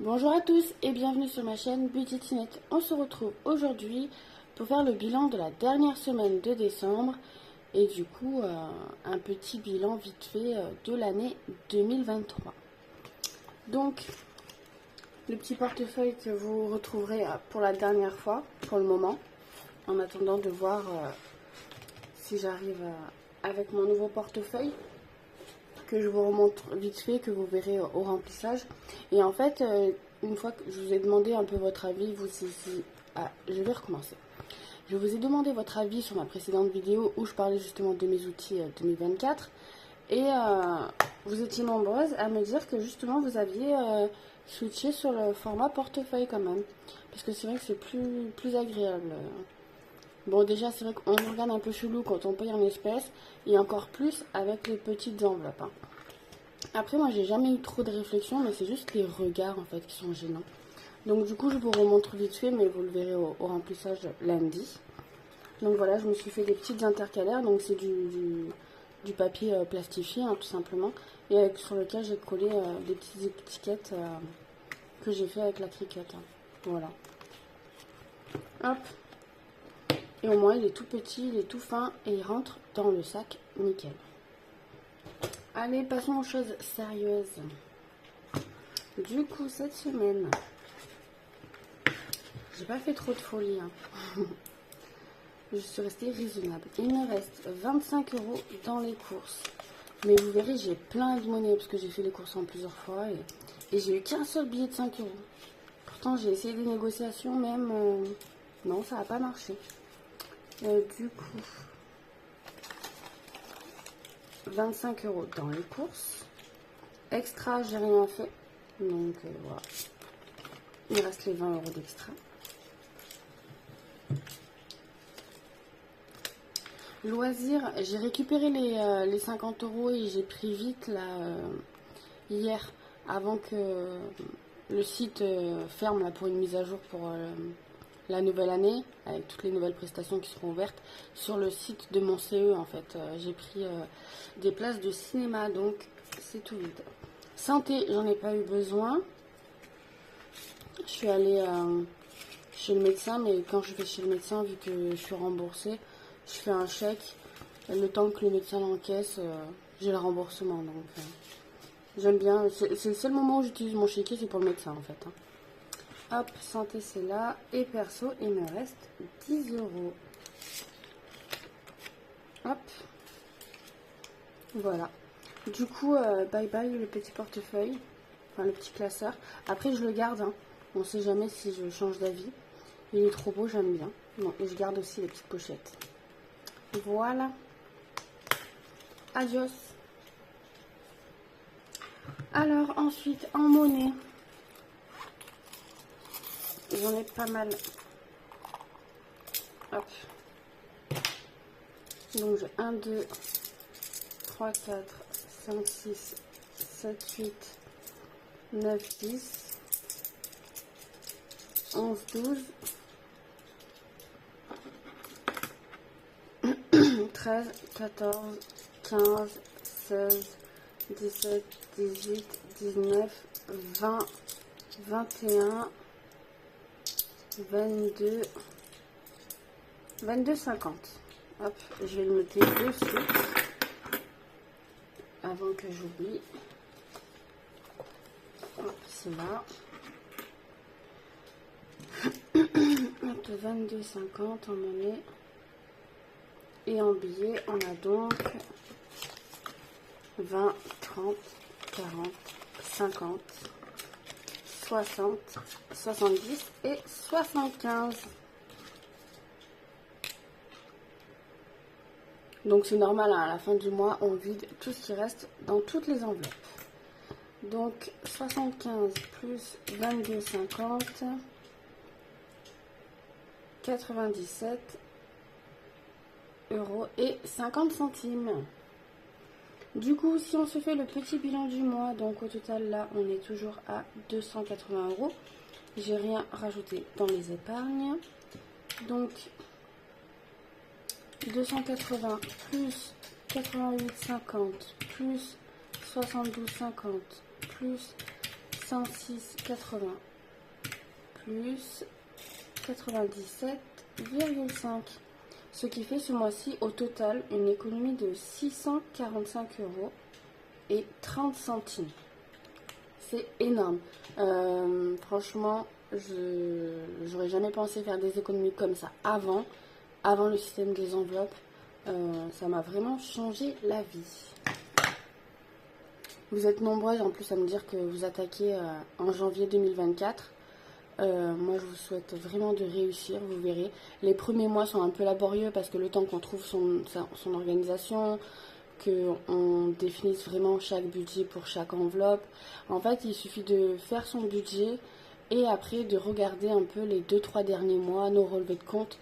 Bonjour à tous et bienvenue sur ma chaîne Beauty Tinette. On se retrouve aujourd'hui pour faire le bilan de la dernière semaine de décembre et du coup un petit bilan vite fait de l'année 2023. Donc le petit portefeuille que vous retrouverez pour la dernière fois pour le moment, en attendant de voir si j'arrive avec mon nouveau portefeuille que je vous remontre vite fait, que vous verrez au remplissage. Et en fait, une fois que je vous ai demandé un peu votre avis, je vais recommencer. Je vous ai demandé votre avis sur ma précédente vidéo où je parlais justement de mes outils 2024. Et vous étiez nombreuses à me dire que justement vous aviez switché sur le format portefeuille quand même. Parce que c'est vrai que c'est plus agréable. Bon, déjà, c'est vrai qu'on regarde un peu chelou quand on paye en espèces, et encore plus avec les petites enveloppes. Hein. Après, moi, j'ai jamais eu trop de réflexion, mais c'est juste les regards, en fait, qui sont gênants. Donc, du coup, je vous remontre vite fait, mais vous le verrez au remplissage lundi. Donc, voilà, je me suis fait des petites intercalaires. Donc, c'est du papier plastifié, hein, tout simplement. Et sur lequel j'ai collé des petites étiquettes que j'ai fait avec la cricut. Hein. Voilà. Hop. Et au moins, il est tout petit, il est tout fin et il rentre dans le sac nickel. Allez, passons aux choses sérieuses. Du coup, cette semaine, j'ai pas fait trop de folie. Hein. Je suis restée raisonnable. Il me reste 25 € dans les courses. Mais vous verrez, j'ai plein de monnaie parce que j'ai fait les courses en plusieurs fois. Et j'ai eu qu'un seul billet de 5 €. Pourtant, j'ai essayé des négociations, même. Non, ça n'a pas marché. Du coup, 25 € dans les courses. Extra, j'ai rien fait. Donc voilà. Il reste les 20 € d'extra. Loisirs, j'ai récupéré les 50 € et j'ai pris vite là hier avant que le site ferme là, pour une mise à jour pour la nouvelle année, avec toutes les nouvelles prestations qui seront ouvertes sur le site de mon CE. En fait, j'ai pris des places de cinéma, donc c'est tout vide. Santé, j'en ai pas eu besoin. Je suis allée chez le médecin, mais quand je vais chez le médecin, vu que je suis remboursée, je fais un chèque. Le temps que le médecin l'encaisse, j'ai le remboursement. Donc j'aime bien. C'est le seul moment où j'utilise mon chéquier, c'est pour le médecin en fait. Hein. Hop, santé c'est là. Et perso, il me reste 10 €. Hop. Voilà. Du coup, bye bye le petit portefeuille. Enfin, le petit classeur. Après, je le garde. Hein. On sait jamais si je change d'avis. Il est trop beau, j'aime bien. Bon, et je garde aussi les petites pochettes. Voilà. Adios. Alors, ensuite, en monnaie. J'en ai pas mal. Hop. Donc j'ai 1, 2, 3, 4, 5, 6, 7, 8, 9, 10, 11, 12, 13, 14, 15, 16, 17, 18, 19, 20, 21, 22, 22, 50. Hop, je vais le noter dessus avant que j'oublie. Hop, c'est là. Hop, 22, 50 en monnaie. Et en billets, on a donc 20, 30, 40, 50, 60, 70 et 75. Donc c'est normal, hein, à la fin du mois, on vide tout ce qui reste dans toutes les enveloppes. Donc 75 plus 22, 50, 97 € et 50 centimes. Du coup, si on se fait le petit bilan du mois, donc au total là, on est toujours à 280 €. J'ai rien rajouté dans les épargnes. Donc 280 plus 88,50 plus 72,50 plus 106,80 plus 97,5. Ce qui fait ce mois-ci au total une économie de 645 euros et 30 centimes. C'est énorme. Franchement, j'aurais jamais pensé faire des économies comme ça avant le système des enveloppes. Ça m'a vraiment changé la vie. Vous êtes nombreuses en plus à me dire que vous attaquez en janvier 2024. Moi, je vous souhaite vraiment de réussir, vous verrez. Les premiers mois sont un peu laborieux parce que le temps qu'on trouve son organisation, qu'on définisse vraiment chaque budget pour chaque enveloppe. En fait, il suffit de faire son budget et après de regarder un peu les 2-3 derniers mois, nos relevés de compte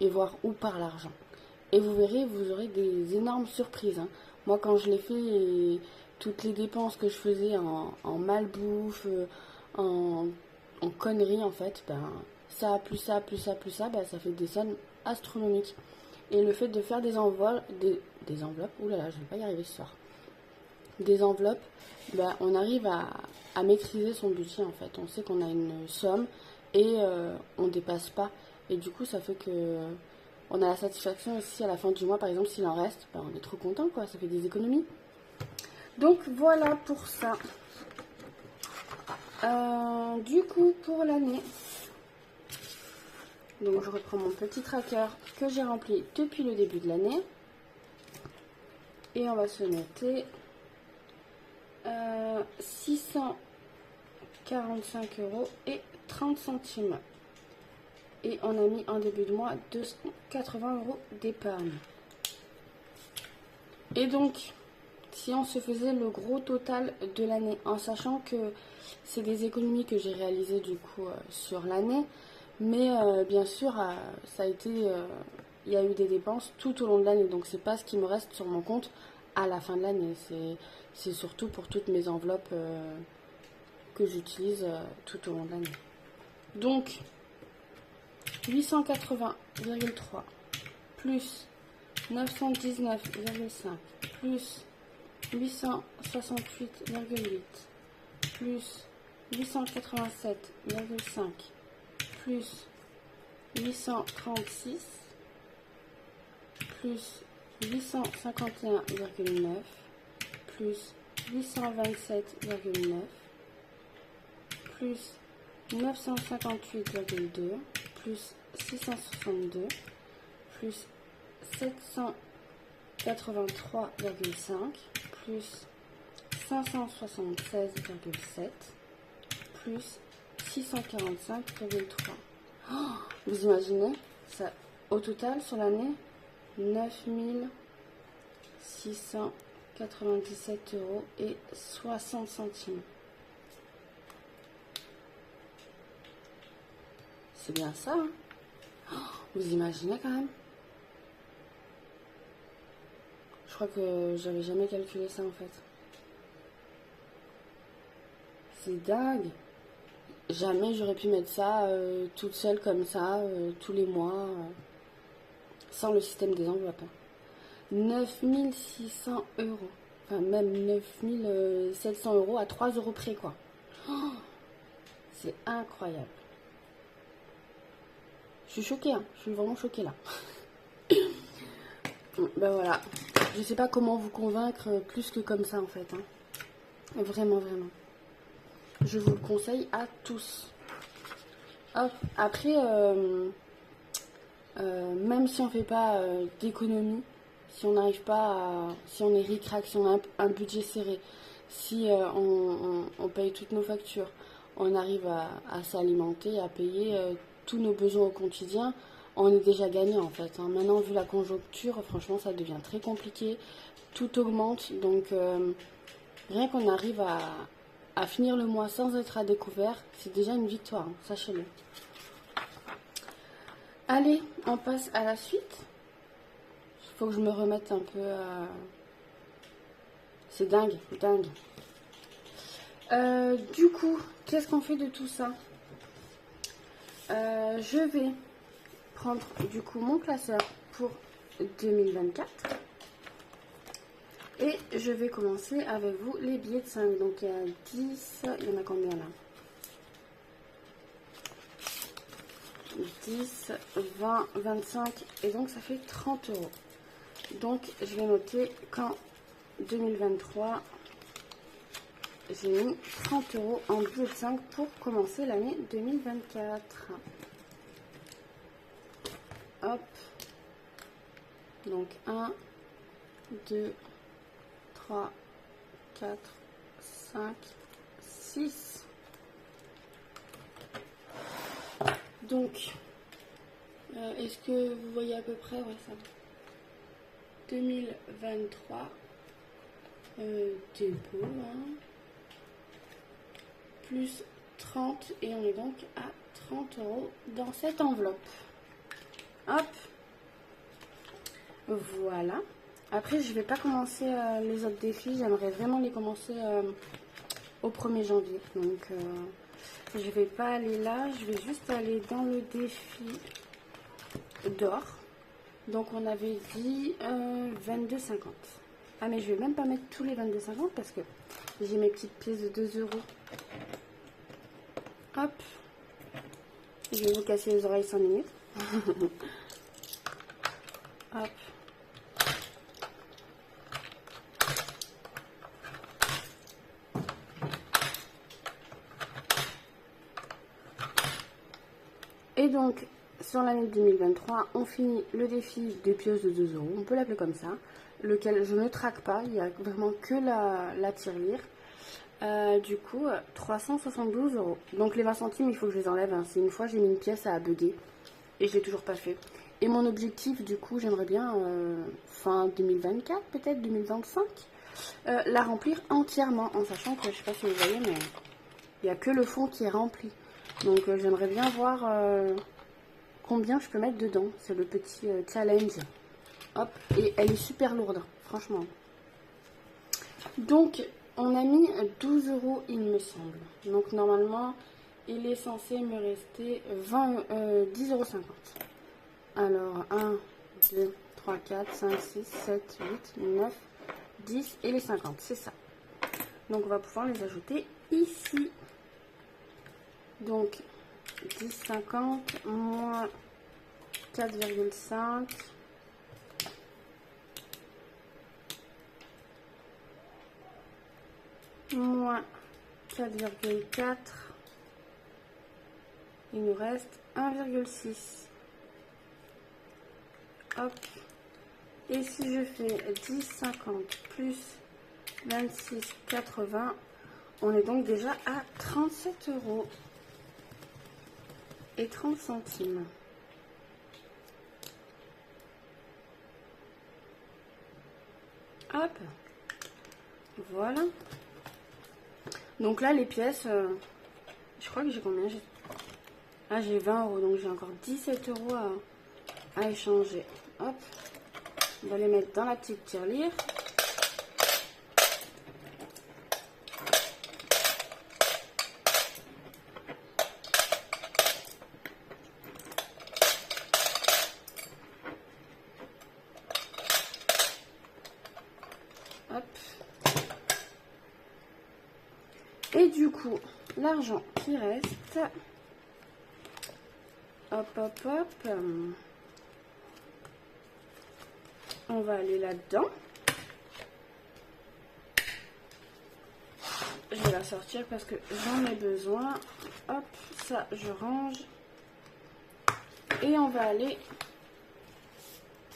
et voir où part l'argent. Et vous verrez, vous aurez des énormes surprises. Hein. Moi, quand je l'ai fait, toutes les dépenses que je faisais en malbouffe, en conneries, en fait, ben, ça, plus ça, plus ça, plus ça, ben, ça fait des sommes astronomiques. Et le fait de faire des enveloppes, oulala, je vais pas y arriver ce soir, des enveloppes, ben, on arrive à maîtriser son budget, en fait. On sait qu'on a une somme et on dépasse pas. Et du coup, ça fait que on a la satisfaction aussi à la fin du mois, par exemple, s'il en reste, ben, on est trop content, quoi. Ça fait des économies. Donc voilà pour ça. Du coup, pour l'année, donc je reprends mon petit tracker que j'ai rempli depuis le début de l'année. Et on va se noter 645 euros et 30 centimes. Et on a mis en début de mois 280 euros d'épargne. Et donc, si on se faisait le gros total de l'année, en sachant que c'est des économies que j'ai réalisées du coup sur l'année, mais bien sûr, ça a été, il y a eu des dépenses tout au long de l'année, donc c'est pas ce qui me reste sur mon compte à la fin de l'année, c'est surtout pour toutes mes enveloppes que j'utilise tout au long de l'année. Donc, 880,3 plus 919,5 plus 868,8 plus 887,5 plus 836 plus 851,9 plus 827,9 plus 958,2 plus 662 plus 783,5 plus 576,7 plus 645,3. Oh, vous imaginez ça, au total sur l'année 9697 euros et 60 centimes. C'est bien ça, hein? Oh, vous imaginez quand même? Je crois que j'avais jamais calculé ça en fait. C'est dingue. Jamais j'aurais pu mettre ça toute seule comme ça, tous les mois, sans le système des enveloppes. Hein. 9600 euros. Enfin, même 9700 euros à 3 euros près, quoi. Oh, c'est incroyable. Je suis choquée, hein. Je suis vraiment choquée là. Ben voilà. Je sais pas comment vous convaincre plus que comme ça en fait. Hein. Vraiment, vraiment. Je vous le conseille à tous. Hop. Après, même si on fait pas d'économie, si on n'arrive pas à, si on est ric-rac, si on a un budget serré, si on paye toutes nos factures, on arrive à s'alimenter, à payer tous nos besoins au quotidien, on est déjà gagnant en fait. Hein. Maintenant, vu la conjoncture, franchement, ça devient très compliqué. Tout augmente, donc rien qu'on arrive à finir le mois sans être à découvert, c'est déjà une victoire, hein, sachez-le. Allez, on passe à la suite. Il faut que je me remette un peu à... C'est dingue, dingue. Du coup, qu'est-ce qu'on fait de tout ça? Je vais prendre du coup mon classeur pour 2024. Et je vais commencer avec vous les billets de 5. Donc il y a 10, il y en a combien là? 10, 20, 25 et donc ça fait 30 euros. Donc je vais noter qu'en 2023, j'ai mis 30 euros en billets de 5 pour commencer l'année 2024. Hop. Donc 1, 2, 3, 4, 5, 6. Donc, est-ce que vous voyez à peu près, ouais, ça 2023, dépôt, hein, plus 30, et on est donc à 30 euros dans cette enveloppe. Hop, voilà. Après, je vais pas commencer les autres défis, j'aimerais vraiment les commencer au 1er janvier. Donc, je vais pas aller là, je vais juste aller dans le défi d'or. Donc on avait dit 22,50. Ah mais je vais même pas mettre tous les 22,50 parce que j'ai mes petites pièces de 2 euros. Hop. Je vais vous casser les oreilles 5 minutes. Hop. Et donc, sur l'année 2023, on finit le défi des pièces de 2 euros, on peut l'appeler comme ça, lequel je ne traque pas, il n'y a vraiment que la tirelire. Du coup, 372 euros. Donc les 20 centimes, il faut que je les enlève. Hein. C'est une fois, j'ai mis une pièce à bugger et je l'ai toujours pas fait. Et mon objectif, du coup, j'aimerais bien, fin 2024, peut-être 2025, la remplir entièrement, en sachant que, je sais pas si vous voyez, mais il n'y a que le fond qui est rempli. Donc j'aimerais bien voir combien je peux mettre dedans. C'est le petit challenge. Hop, et elle est super lourde, franchement. Donc on a mis 12 euros, il me semble. Donc normalement, il est censé me rester 10,50 euros. Alors 1, 2, 3, 4, 5, 6, 7, 8, 9, 10 et les 50, c'est ça. Donc on va pouvoir les ajouter ici. Donc 10,50 moins 4,5 moins 4,4, il nous reste 1,6. Hop. Et si je fais 10,50 plus 26,80, on est donc déjà à 37 euros et 30 centimes. Hop, voilà. Donc là, les pièces, je crois que j'ai combien? Ah, j'ai 20 euros, donc j'ai encore 17 euros à échanger. Hop, on va les mettre dans la petite tirelire. Hop. Et du coup, l'argent qui reste, hop, hop, hop, on va aller là-dedans. Je vais la sortir parce que j'en ai besoin. Hop, ça, je range. Et on va aller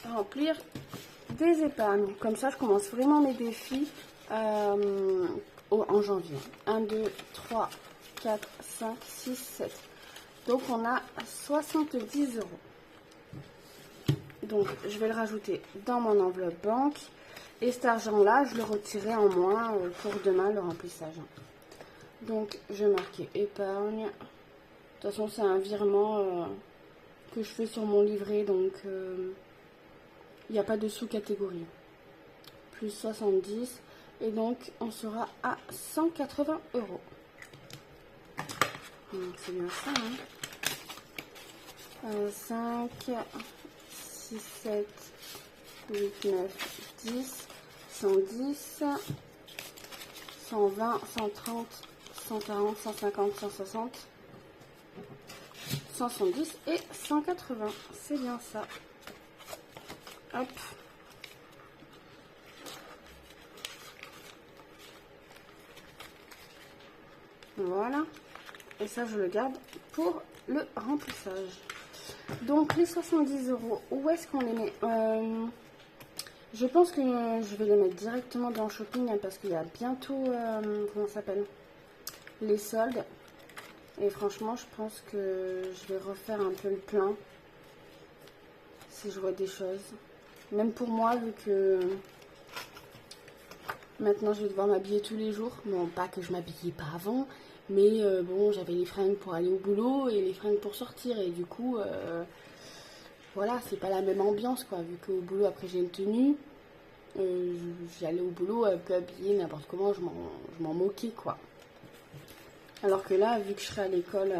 remplir des épargnes. Comme ça, je commence vraiment mes défis en janvier. 1, 2, 3, 4, 5, 6, 7. Donc, on a 70 euros. Donc, je vais le rajouter dans mon enveloppe banque. Et cet argent-là, je le retirerai en moins pour demain, le remplissage. Donc, je vais marquer épargne. De toute façon, c'est un virement que je fais sur mon livret. Donc, il n'y a pas de sous-catégorie. Plus 70. Et donc, on sera à 180 euros. Donc, c'est bien ça. Hein. 5, 6, 7, 8, 9, 10, 110, 120, 130, 140, 150, 160, 170 et 180. C'est bien ça. Hop. Voilà. Et ça, je le garde pour le remplissage. Donc, les 70 €, où est-ce qu'on les met? Je pense que je vais les mettre directement dans le shopping, hein, parce qu'il y a bientôt, comment ça s'appelle, les soldes. Et franchement, je pense que je vais refaire un peu le plein si je vois des choses. Même pour moi, vu que maintenant je vais devoir m'habiller tous les jours. Bon, pas que je m'habillais pas avant, mais bon, j'avais les fringues pour aller au boulot et les fringues pour sortir. Et du coup, voilà, c'est pas la même ambiance, quoi. Vu qu'au boulot, après j'ai une tenue, j'allais au boulot un peu habillée n'importe comment, je m'en moquais, quoi. Alors que là, vu que je serai à l'école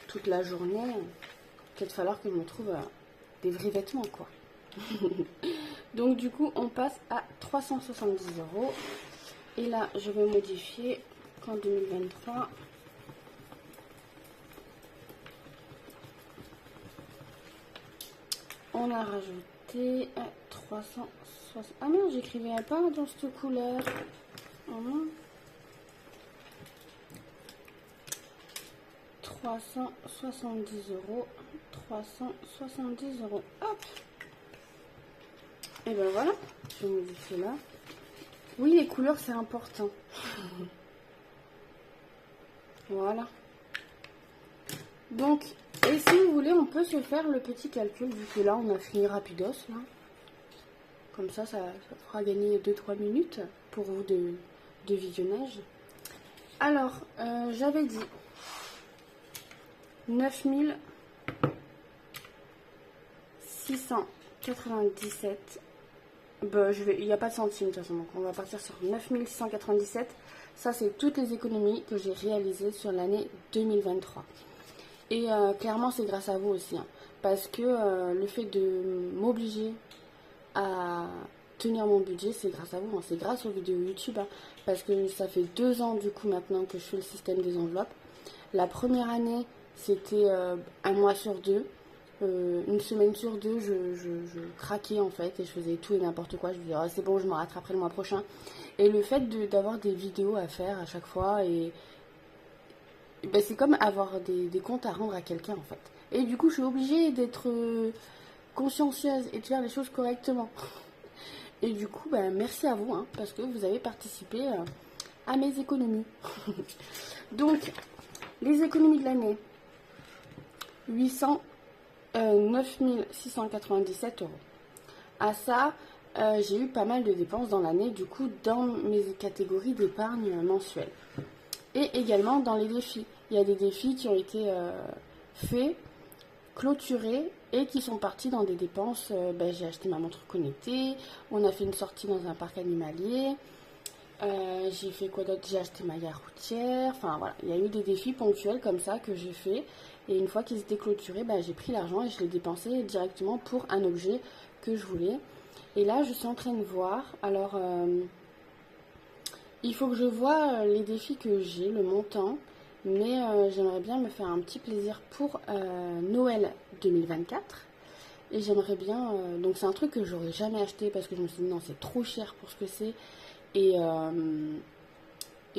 toute la journée, peut-être falloir que je me trouve des vrais vêtements, quoi. Donc du coup, on passe à 370 €. Et là, je vais modifier qu'en 2023, on a rajouté 360. Ah merde, j'écrivais pas dans cette couleur. Oh non. 370 €. 370 €. Hop. Et ben voilà, je vais modifier là. Oui, les couleurs, c'est important. Voilà. Donc, et si vous voulez, on peut se faire le petit calcul, vu que là, on a fini rapidos. Là. Comme ça fera gagner 2-3 minutes pour vous de visionnage. Alors, j'avais dit 9697. Bah, il n'y a pas de centimes de toute façon, donc on va partir sur 9697. Ça, c'est toutes les économies que j'ai réalisées sur l'année 2023. Et clairement, c'est grâce à vous aussi. Hein, parce que le fait de m'obliger à tenir mon budget, c'est grâce à vous. Hein, c'est grâce aux vidéos YouTube. Hein, parce que ça fait 2 ans du coup maintenant que je fais le système des enveloppes. La première année, c'était un mois sur 2. Une semaine sur 2, je craquais en fait et je faisais tout et n'importe quoi. Je me disais, oh, c'est bon, je me rattraperai le mois prochain. Et le fait d'avoir des vidéos à faire à chaque fois, et ben, c'est comme avoir des comptes à rendre à quelqu'un en fait. Et du coup, je suis obligée d'être consciencieuse et de faire les choses correctement. Et du coup, ben, merci à vous, hein, parce que vous avez participé à mes économies. Donc, les économies de l'année, 9697 €. À ça, j'ai eu pas mal de dépenses dans l'année, du coup, dans mes catégories d'épargne mensuelle. Et également dans les défis. Il y a des défis qui ont été faits, clôturés, et qui sont partis dans des dépenses. J'ai acheté ma montre connectée, on a fait une sortie dans un parc animalier, j'ai fait quoi d'autre, j'ai acheté ma gare routière, enfin voilà, il y a eu des défis ponctuels comme ça que j'ai fait. Et une fois qu'ils étaient clôturés, j'ai pris l'argent et je l'ai dépensé directement pour un objet que je voulais. Et là, je suis en train de voir. Alors, il faut que je voie les défis que j'ai, le montant. Mais j'aimerais bien me faire un petit plaisir pour Noël 2024. Et j'aimerais bien... donc c'est un truc que j'aurais jamais acheté parce que je me suis dit non, c'est trop cher pour ce que c'est. Et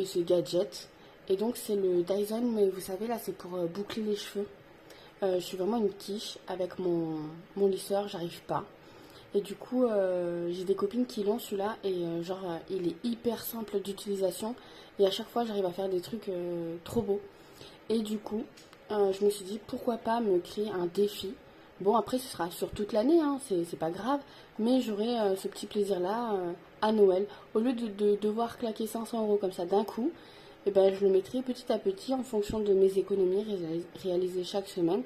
c'est gadget. Et donc c'est le Dyson, mais vous savez là, c'est pour boucler les cheveux. Je suis vraiment une quiche avec mon lisseur, j'arrive pas. Et du coup, j'ai des copines qui l'ont celui-là, et il est hyper simple d'utilisation. Et à chaque fois, j'arrive à faire des trucs trop beaux. Et du coup, je me suis dit, pourquoi pas me créer un défi. Bon, après, ce sera sur toute l'année, hein, c'est pas grave. Mais j'aurai ce petit plaisir-là à Noël. Au lieu de devoir claquer 500 € comme ça d'un coup, et ben, je le mettrai petit à petit en fonction de mes économies réalisées chaque semaine.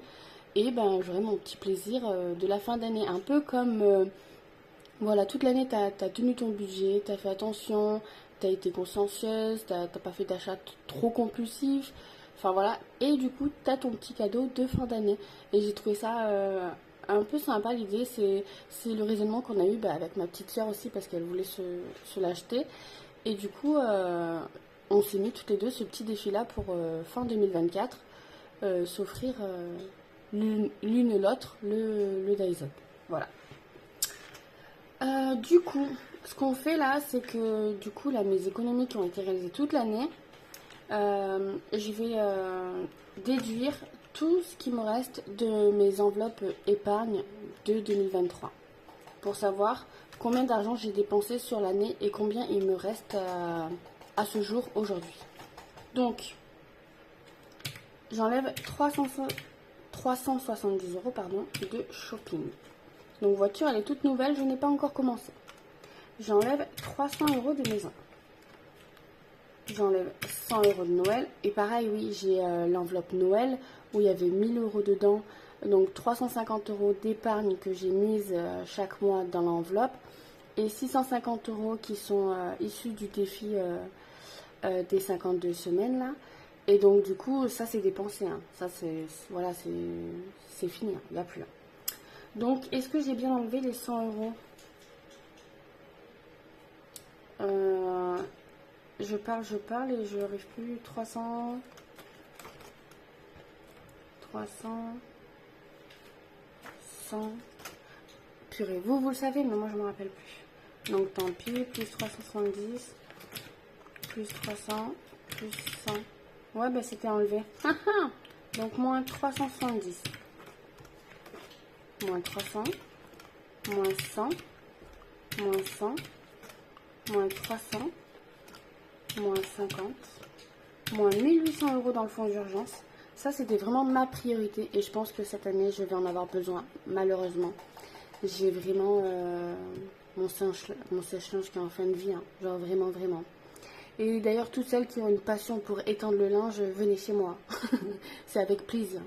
Et ben, j'aurai mon petit plaisir de la fin d'année. Un peu comme, voilà, toute l'année, tu as tenu ton budget, tu as fait attention, tu as été consciencieuse, tu n'as pas fait d'achat trop compulsif. Enfin voilà, et du coup, tu as ton petit cadeau de fin d'année. Et j'ai trouvé ça un peu sympa l'idée, c'est le raisonnement qu'on a eu avec ma petite soeur aussi parce qu'elle voulait se l'acheter. Et du coup, on s'est mis toutes les deux ce petit défi-là pour fin 2024, s'offrir l'une l'autre le Dyson. Voilà. Du coup, ce qu'on fait là, c'est que du coup, là, mes économies qui ont été réalisées toute l'année, je vais déduire tout ce qui me reste de mes enveloppes épargne de 2023 pour savoir combien d'argent j'ai dépensé sur l'année et combien il me reste à ce jour aujourd'hui. Donc, j'enlève 370 € de shopping. Donc voiture, elle est toute nouvelle, je n'ai pas encore commencé. J'enlève 300 € de maison. J'enlève 100 € de Noël. Et pareil, oui, j'ai l'enveloppe Noël où il y avait 1000 € dedans. Donc 350 € d'épargne que j'ai mise chaque mois dans l'enveloppe. Et 650 € qui sont issus du défi des 52 semaines là. Et donc du coup, ça c'est dépensé. Hein. Ça c'est voilà, c'est fini, il n'y a plus. Donc, est-ce que j'ai bien enlevé les 100 €? Je parle et je n'arrive plus. 300, 100. Purée, vous le savez, mais moi je ne me rappelle plus. Donc tant pis, plus 370, plus 300, plus 100. Ouais, bah c'était enlevé. Donc moins 370. Moins 300, moins 100, moins 100, moins 300, moins 50, moins 1800 € dans le fonds d'urgence. Ça, c'était vraiment ma priorité et je pense que cette année, je vais en avoir besoin, malheureusement. J'ai vraiment mon sèche-linge qui est en fin de vie, hein, genre vraiment, vraiment. Et d'ailleurs, toutes celles qui ont une passion pour étendre le linge, venez chez moi. C'est avec plaisir.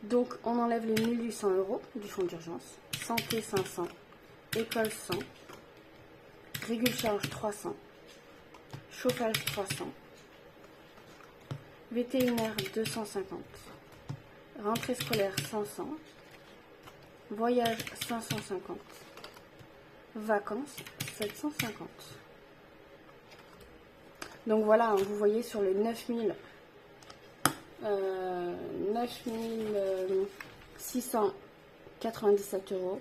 Donc, on enlève les 1800 € du fonds d'urgence. Santé 500, école 100, régule charge 300, chauffage 300, vétérinaire 250, rentrée scolaire 500, voyage 550, vacances 750. Donc voilà, vous voyez sur les 9697 €,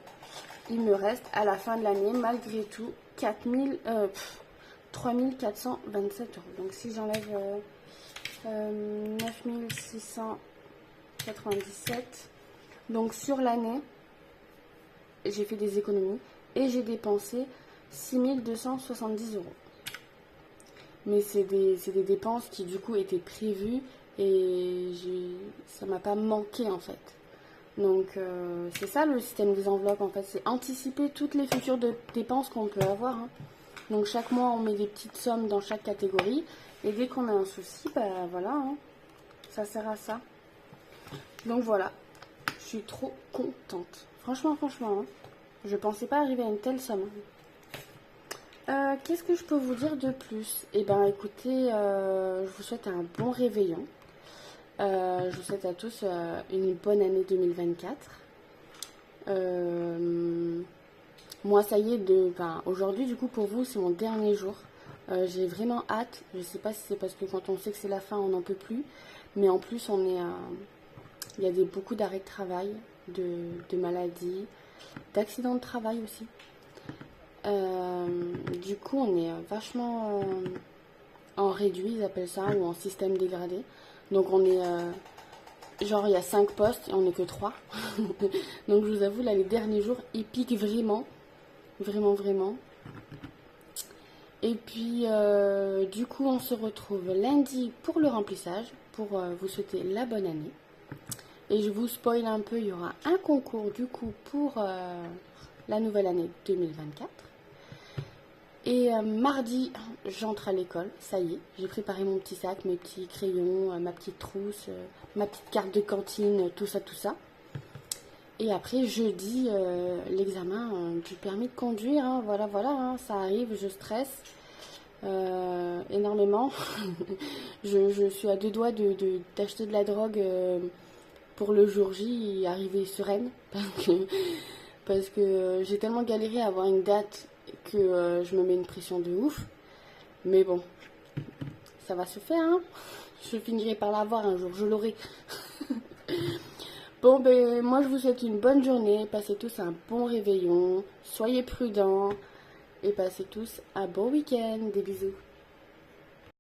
il me reste à la fin de l'année malgré tout 3427 €. Donc si j'enlève 9697, donc sur l'année, j'ai fait des économies et j'ai dépensé 6270 €. Mais c'est des dépenses qui du coup étaient prévues et ça m'a pas manqué en fait. Donc c'est ça le système des enveloppes en fait, c'est anticiper toutes les futures dépenses qu'on peut avoir. Hein. Donc chaque mois on met des petites sommes dans chaque catégorie et dès qu'on a un souci, bah voilà, hein, ça sert à ça. Donc voilà, je suis trop contente. Franchement, hein, je pensais pas arriver à une telle somme. Qu'est-ce que je peux vous dire de plus? Eh ben écoutez, je vous souhaite un bon réveillon. Je vous souhaite à tous une bonne année 2024. Moi, ça y est, aujourd'hui, du coup, pour vous, c'est mon dernier jour. J'ai vraiment hâte. Je sais pas si c'est parce que quand on sait que c'est la fin, on n'en peut plus. Mais en plus, il y a beaucoup d'arrêts de travail, de maladies, d'accidents de travail aussi. Du coup, on est vachement en réduit, ils appellent ça, ou en système dégradé. Donc on est, genre il y a 5 postes et on n'est que 3. Donc je vous avoue, là les derniers jours, ils piquent vraiment. Vraiment, vraiment. Et puis, du coup, on se retrouve lundi pour le remplissage, pour vous souhaiter la bonne année. Et je vous spoil un peu, il y aura un concours du coup pour la nouvelle année 2024. Et mardi, j'entre à l'école, ça y est, j'ai préparé mon petit sac, mes petits crayons, ma petite trousse, ma petite carte de cantine, tout ça, tout ça. Et après, jeudi, l'examen du permis de conduire, hein, voilà, hein, ça arrive, je stresse énormément. je suis à deux doigts d'acheter de la drogue pour le jour J y arriver sereine parce que j'ai tellement galéré à avoir une date que je me mets une pression de ouf. Mais bon, ça va se faire, hein. Je finirai par l'avoir un jour, je l'aurai. Bon, ben moi je vous souhaite une bonne journée, passez tous un bon réveillon, soyez prudents et passez tous un bon week-end. Des bisous.